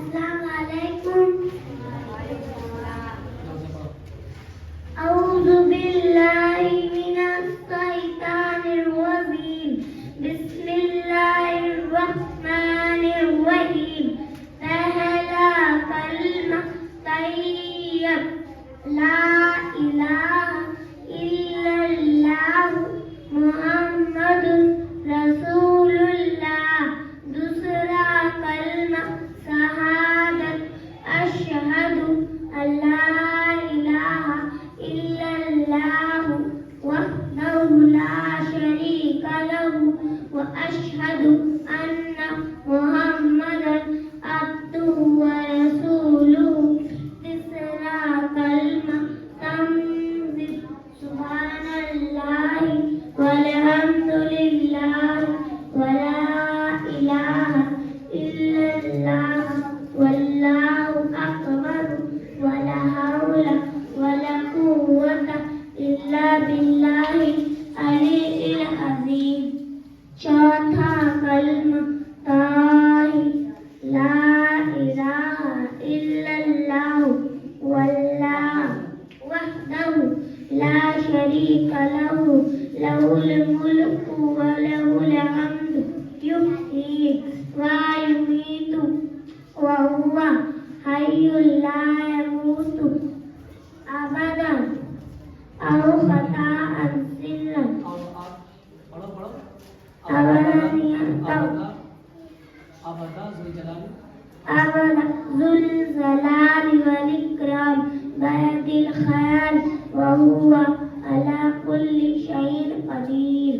अस्सलाम वालेकुम। अऊज़ु बिल्लाहि मिनश शैतानिर रजीम। बिस्मिल्लाहिर रहमानिर रहीम। पहला कलमा तय्यब ला इलाहा इल्लल्लाह मुहम्मदुर रसूलुल्लाह। दूसरा कलमा शहादत अशहदु अल्ला इलाहा इल्लल्लाह वहदहु ला शरीका लहु व अशहदु अन्ना मुहम्मदन अब्दुहु व रसूलुहु। तीसरा कलमा तंजीह सुब्हानल्लाहि वल्हम्दुलिल्लाहि व ला इलाहा इल्लल्लाह वल्लाहु अकबर व ला हौला व ला कुव्वता इल्ला बिल्लाहिल अलीइल अज़ीम। चौथा कलमा ताहिर ला इलाहा इल्लल्लाह वल्लाहु वहदहु ला शरीका लहु लहुल मुल्कु व लहुल हम्दु युहयी व युमीतु व हुवा हय्युल ला यमूतु अबदन औ ख़ताअन सिर्रन अबदा ज़ुल जलाली वल इकराम बयदिल खैर व हुवा अला कुल्लि शैइन क़दीर।